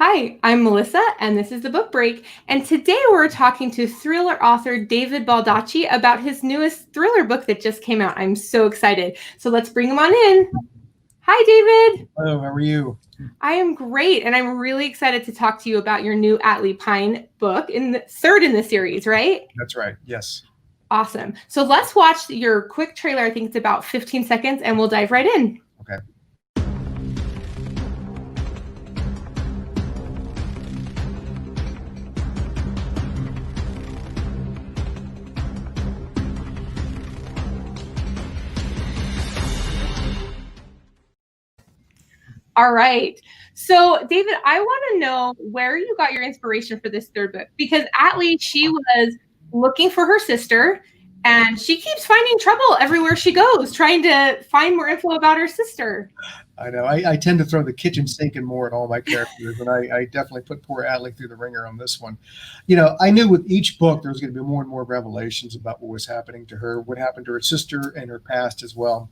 Hi, I'm Melissa, and this is the Book Break. And today we're talking to thriller author David Baldacci about his newest thriller book that just came out. I'm so excited. So let's bring him on in. Hi, David. Hello, how are you? I am great, and I'm really excited to talk to you about your new Atlee Pine book, third in the series, right? That's right, yes. Awesome. So let's watch your quick trailer. I think it's about 15 seconds, and we'll dive right in. Okay. All right. So, David, I want to know where you got your inspiration for this third book, because Atlee, she was looking for her sister, and she keeps finding trouble everywhere she goes, trying to find more info about her sister. I know. I tend to throw the kitchen sink in more at all my characters, and I definitely put poor Atlee through the ringer on this one. You know, I knew with each book there was going to be more and more revelations about what was happening to her, what happened to her sister, and her past as well.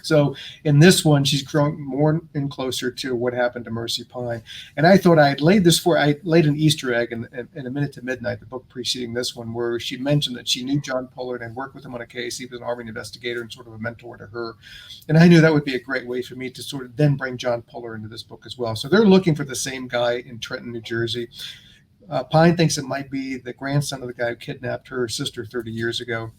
So in this one, she's growing more and closer to what happened to Mercy Pine. And I thought I laid an Easter egg in A Minute to Midnight, the book preceding this one, where she mentioned that she knew John Pollard and worked with him on a case. He was an Army investigator and sort of a mentor to her. And I knew that would be a great way for me to sort of then bring John Pollard into this book as well. So they're looking for the same guy in Trenton, New Jersey. Pine thinks it might be the grandson of the guy who kidnapped her sister 30 years ago.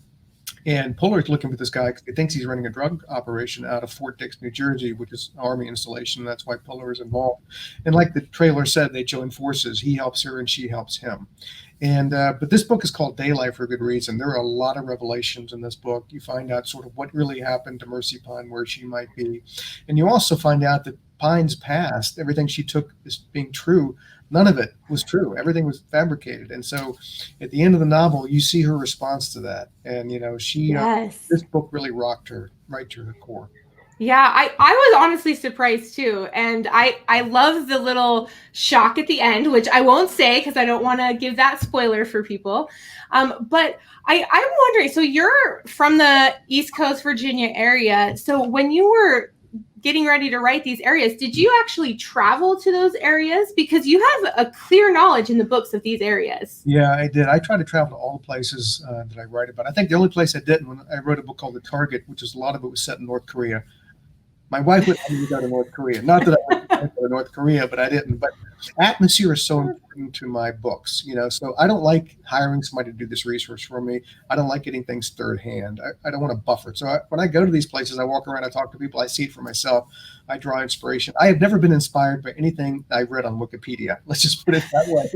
And Pollard's looking for this guy because he thinks he's running a drug operation out of Fort Dix, New Jersey, which is an Army installation. That's why Pollard is involved. And like the trailer said, they join forces. He helps her and she helps him. And but this book is called Daylight for a good reason. There are a lot of revelations in this book. You find out sort of what really happened to Mercy Pine, where she might be. And you also find out that Pine's past, everything she took as being true, none of it was true. Everything was fabricated. And so at the end of the novel, you see her response to that. And, you know, this book really rocked her right to her core. Yeah, I was honestly surprised too. And I love the little shock at the end, which I won't say because I don't want to give that spoiler for people. But I'm wondering, so you're from the East Coast Virginia area. So when you were getting ready to write these areas, did you actually travel to those areas? Because you have a clear knowledge in the books of these areas. Yeah, I did. I try to travel to all the places that I write about. I think the only place I didn't, when I wrote a book called The Target, which is a lot of it was set in North Korea. My wife would let me go to North Korea. Not that I went to North Korea, but I didn't. But atmosphere is so important to my books, you know. So I don't like hiring somebody to do this research for me. I don't like getting things third hand. I don't want to buffer. So when I go to these places, I walk around, I talk to people, I see it for myself. I draw inspiration. I have never been inspired by anything I read on Wikipedia. Let's just put it that way.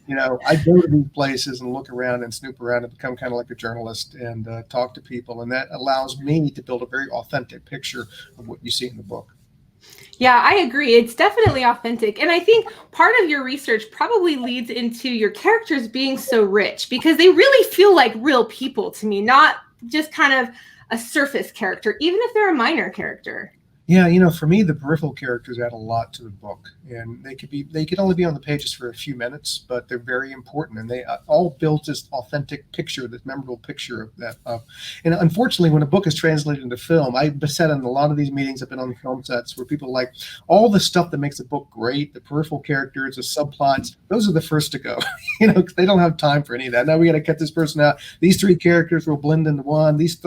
You know, I go to these places and look around and snoop around and become kind of like a journalist and talk to people. And that allows me to build a very authentic picture of what you see in the book. Yeah, I agree. It's definitely authentic. And I think part of your research probably leads into your characters being so rich because they really feel like real people to me, not just kind of a surface character, even if they're a minor character. Yeah, you know, for me, the peripheral characters add a lot to the book, and they could only be on the pages for a few minutes, but they're very important, and they all build this authentic picture, this memorable picture of that. And unfortunately, when a book is translated into film, I've sat in a lot of these meetings. I've been on the film sets where people like all the stuff that makes a book great, the peripheral characters, the subplots. Those are the first to go, you know, because they don't have time for any of that. Now we got to cut this person out. These three characters will blend into one. These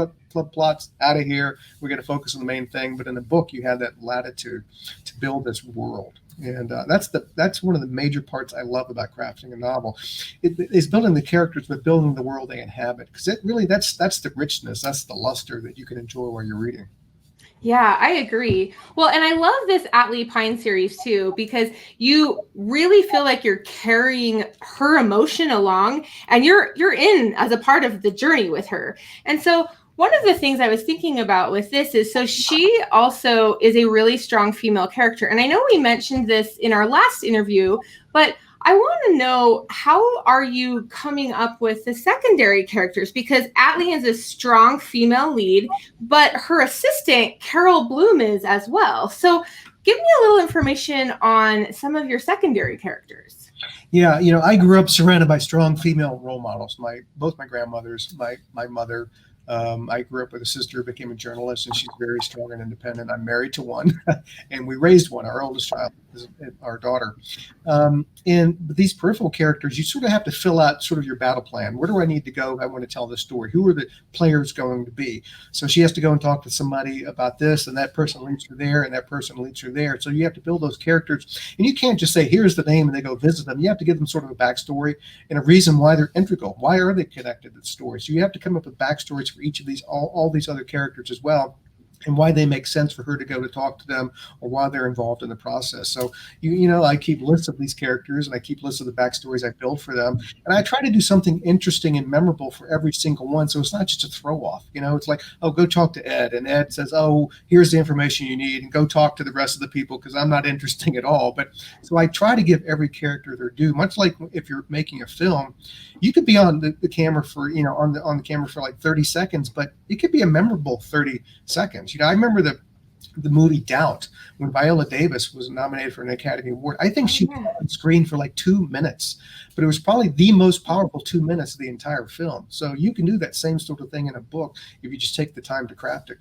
plots out of here. We're going to focus on the main thing. But in the book, you have that latitude to build this world, and that's one of the major parts I love about crafting a novel. It's building the characters, but building the world they inhabit. Because that's the richness, that's the luster that you can enjoy while you're reading. Yeah, I agree. Well, and I love this Atlee Pine series too, because you really feel like you're carrying her emotion along, and you're in as a part of the journey with her. And so one of the things I was thinking about with this is, so she also is a really strong female character. And I know we mentioned this in our last interview, but I want to know, how are you coming up with the secondary characters? Because Atlee is a strong female lead, but her assistant, Carol Bloom, is as well. So give me a little information on some of your secondary characters. Yeah, you know, I grew up surrounded by strong female role models. Both my grandmothers, my mother, I grew up with a sister who became a journalist, and she's very strong and independent. I'm married to one, and we raised one. Our oldest child is our daughter. And these peripheral characters, you sort of have to fill out sort of your battle plan. Where do I need to go? I want to tell this story. Who are the players going to be? So she has to go and talk to somebody about this, and that person leads her there, and that person leads her there. So you have to build those characters, and you can't just say, here's the name, and they go visit them. You have to give them sort of a backstory and a reason why they're integral. Why are they connected to the story? So you have to come up with backstories for each of these, all these other characters as well, and why they make sense for her to go to talk to them, or why they're involved in the process. So, I keep lists of these characters, and I keep lists of the backstories I build for them. And I try to do something interesting and memorable for every single one. So it's not just a throw off, it's like, oh, go talk to Ed. And Ed says, oh, here's the information you need, and go talk to the rest of the people, because I'm not interesting at all. But so I try to give every character their due, much like if you're making a film. You could be on the camera for, on the camera for like 30 seconds, but it could be a memorable 30 seconds. I remember the movie Doubt, when Viola Davis was nominated for an Academy Award. I think she was on screen for like 2 minutes, but it was probably the most powerful 2 minutes of the entire film. So you can do that same sort of thing in a book if you just take the time to craft it.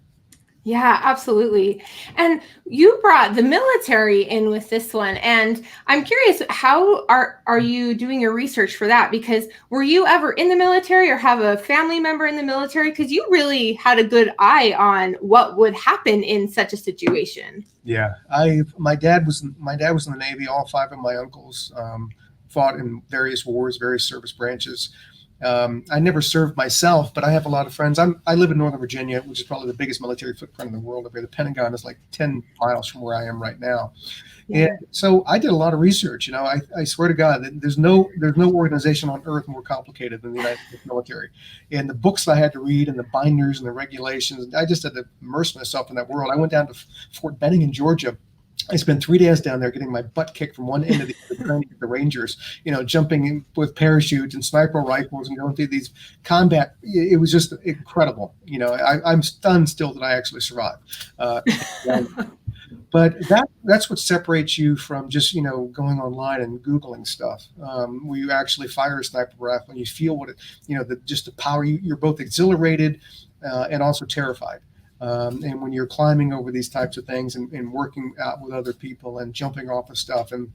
Yeah, absolutely. And you brought the military in with this one. And I'm curious, how are you doing your research for that? Because were you ever in the military or have a family member in the military? Because you really had a good eye on what would happen in such a situation. Yeah, my dad was in the Navy. All 5 of my uncles fought in various wars, various service branches. I never served myself, but I have a lot of friends. I live in Northern Virginia, which is probably the biggest military footprint in the world. The Pentagon is like 10 miles from where I am right now. Yeah. And so I did a lot of research. I swear to God that there's no organization on earth more complicated than the United States military. And the books I had to read, and the binders and the regulations, I just had to immerse myself in that world. I went down to Fort Benning in Georgia. I spent 3 days down there getting my butt kicked from one end of the Rangers, jumping in with parachutes and sniper rifles and going through these combat. It was just incredible. I'm stunned still that I actually survived. But that's what separates you from just, going online and Googling stuff. Where you actually fire a sniper rifle and you feel what just the power. You're both exhilarated and also terrified. And when you're climbing over these types of things and working out with other people and jumping off of stuff. And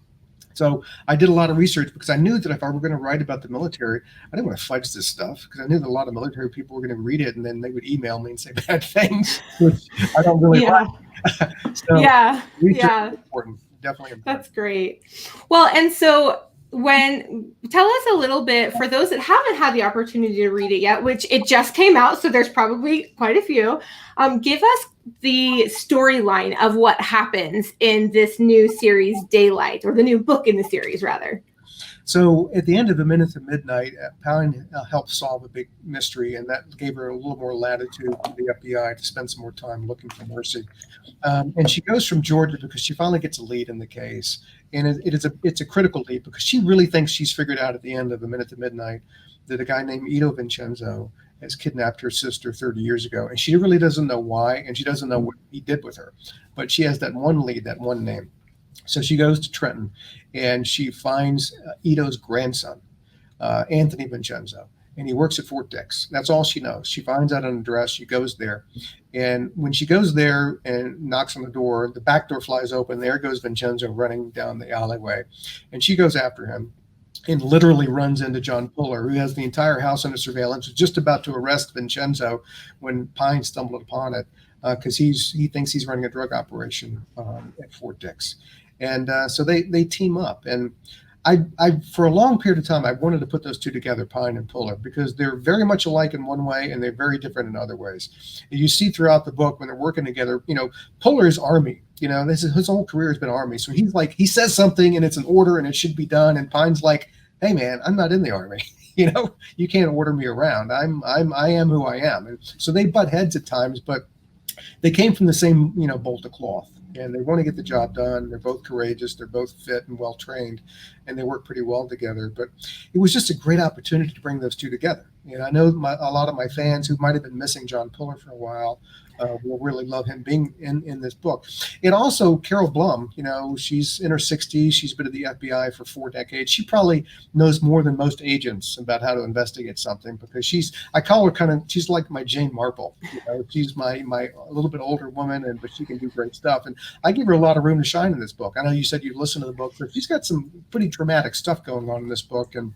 so I did a lot of research, because I knew that if I were going to write about the military, I didn't want to fudge this stuff, because I knew that a lot of military people were going to read it and then they would email me and say bad things, which I don't really like. So research is important, definitely important. That's great. Well, and so tell us a little bit, for those that haven't had the opportunity to read it yet, which it just came out, so there's probably quite a few. Give us the storyline of what happens in this new series, Daylight, or the new book in the series, rather. So at the end of A Minute to Midnight, Pine helped solve a big mystery, and that gave her a little more latitude to the FBI to spend some more time looking for mercy. And she goes from Georgia because she finally gets a lead in the case. And it's a critical lead, because she really thinks she's figured out at the end of A Minute to Midnight that a guy named Ito Vincenzo has kidnapped her sister 30 years ago. And she really doesn't know why, and she doesn't know what he did with her. But she has that one lead, that one name. So she goes to Trenton, and she finds Ito's grandson, Anthony Vincenzo, and he works at Fort Dix. That's all she knows. She finds out an address. She goes there, and when she goes there and knocks on the door, the back door flies open. There goes Vincenzo running down the alleyway, and she goes after him and literally runs into John Puller, who has the entire house under surveillance, was just about to arrest Vincenzo when Pine stumbled upon it, because he thinks he's running a drug operation at Fort Dix. And so they team up. And I for a long period of time, I wanted to put those two together, Pine and Puller, because they're very much alike in one way, and they're very different in other ways. And you see throughout the book when they're working together, Puller is Army. His whole career has been Army. So he's like, he says something and it's an order and it should be done. And Pine's like, hey man, I'm not in the Army. You can't order me around. I am who I am. And so they butt heads at times, but they came from the same, bolt of cloth, and they want to get the job done. They're both courageous. They're both fit and well trained, and they work pretty well together. But it was just a great opportunity to bring those two together. And I know a lot of my fans who might have been missing John Puller for a while will really love him being in this book. And also Carol Blum, she's in her 60s. She's been at the FBI for 4 decades. She probably knows more than most agents about how to investigate something, because I call her she's like my Jane Marple. She's my a little bit older woman, but she can do great stuff. And I give her a lot of room to shine in this book. I know you said you've listened to the book, but she's got some pretty dramatic stuff going on in this book. And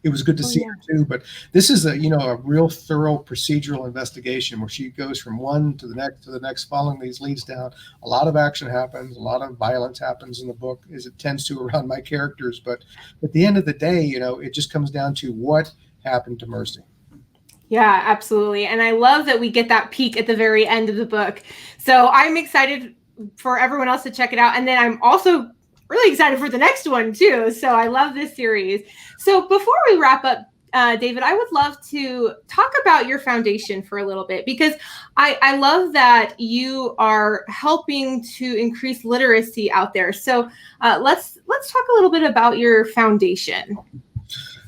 it was good to see her too. But this is a real thorough procedural investigation where she goes from one to the next, following these leads down. A lot of action happens, a lot of violence happens in the book, as it tends to around my characters. But at the end of the day, it just comes down to what happened to Mercy. Yeah, absolutely. And I love that we get that peek at the very end of the book. So I'm excited for everyone else to check it out. And then I'm also really excited for the next one too. So I love this series. So before we wrap up, David, I would love to talk about your foundation for a little bit, because I love that you are helping to increase literacy out there. So let's talk a little bit about your foundation.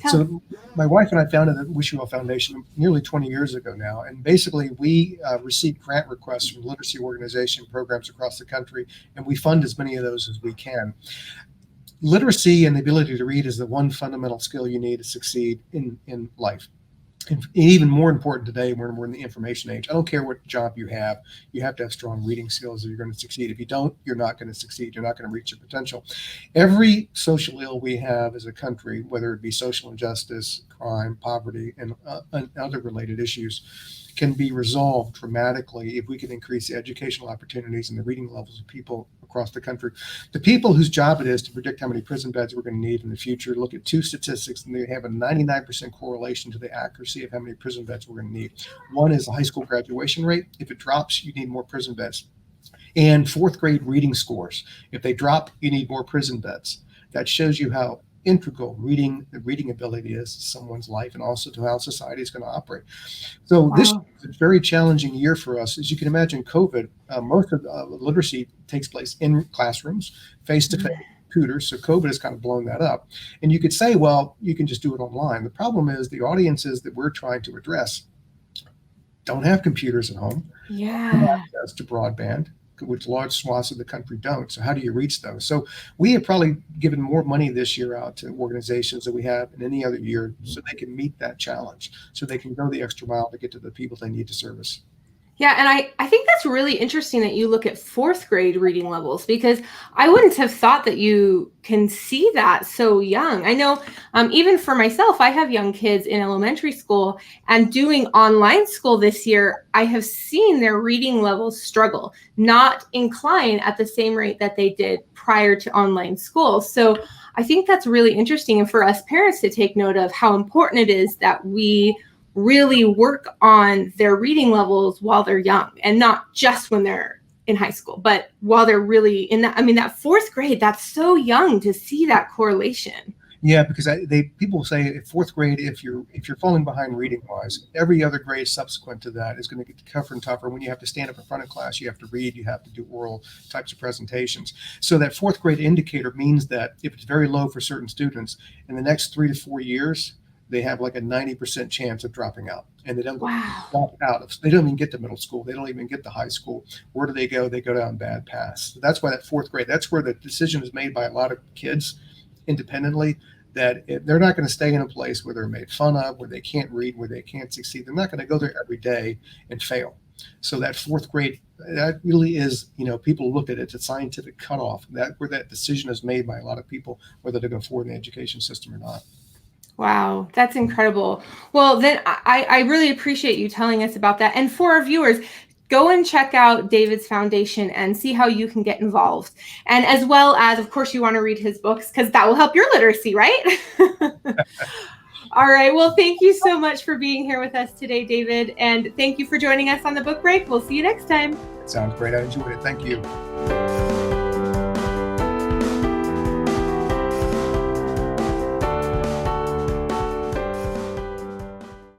So my wife and I founded the Wish You Well Foundation nearly 20 years ago now. And basically we receive grant requests from literacy organization programs across the country, and we fund as many of those as we can. Literacy and the ability to read is the one fundamental skill you need to succeed in life. And even more important today, when we're in the information age. I don't care what job you have to have strong reading skills if you're going to succeed. If you don't, you're not going to succeed. You're not going to reach your potential. Every social ill we have as a country, whether it be social injustice, crime, poverty, and other related issues, can be resolved dramatically if we can increase the educational opportunities and the reading levels of people across the country. The people whose job it is to predict how many prison beds we're going to need in the future look at 2 statistics, and they have a 99% correlation to the accuracy of how many prison beds we're going to need. One is the high school graduation rate. If it drops, you need more prison beds. And 4th grade reading scores. If they drop, you need more prison beds. That shows you how integral the reading ability is to someone's life, and also to how society is going to operate. So This is a very challenging year for us. As you can imagine, COVID, most of literacy takes place in classrooms, face-to-face tutors. So COVID has kind of blown that up. And you could say, well, you can just do it online. The problem is the audiences that we're trying to address don't have computers at home, don't have access to broadband, which large swaths of the country don't. So how do you reach those? So we have probably given more money this year out to organizations than we have in any other year, so they can meet that challenge, so they can go the extra mile to get to the people they need to service. Yeah, and I think that's really interesting that you look at 4th grade reading levels, because I wouldn't have thought that you can see that so young. I know even for myself, I have young kids in elementary school, and doing online school this year, I have seen their reading levels struggle, not incline at the same rate that they did prior to online school. So I think that's really interesting, and for us parents to take note of how important it is that we really work on their reading levels while they're young, and not just when they're in high school, but while they're really in that. I mean, that 4th grade, that's so young to see that correlation. Yeah, because people say at 4th grade, if you're falling behind reading wise, every other grade subsequent to that is going to get tougher and tougher. When you have to stand up in front of class, you have to read, you have to do oral types of presentations. So that 4th grade indicator means that if it's very low for certain students, in the next 3 to 4 years, they have like a 90% chance of dropping out, and they don't drop out. They don't even get to middle school. They don't even get to high school. Where do they go? They go down bad paths. So that's why that 4th grade, that's where the decision is made by a lot of kids independently, that they're not going to stay in a place where they're made fun of, where they can't read, where they can't succeed. They're not going to go there every day and fail. So that 4th grade, that really is, people look at it, it's a scientific cutoff, where that decision is made by a lot of people, whether to go forward in the education system or not. Wow, that's incredible. Well, then I really appreciate you telling us about that. And for our viewers, go and check out David's foundation and see how you can get involved. And as well as, of course, you want to read his books, because that will help your literacy, right? All right. Well, thank you so much for being here with us today, David. And thank you for joining us on the Book Break. We'll see you next time. Sounds great. I enjoyed it. Thank you.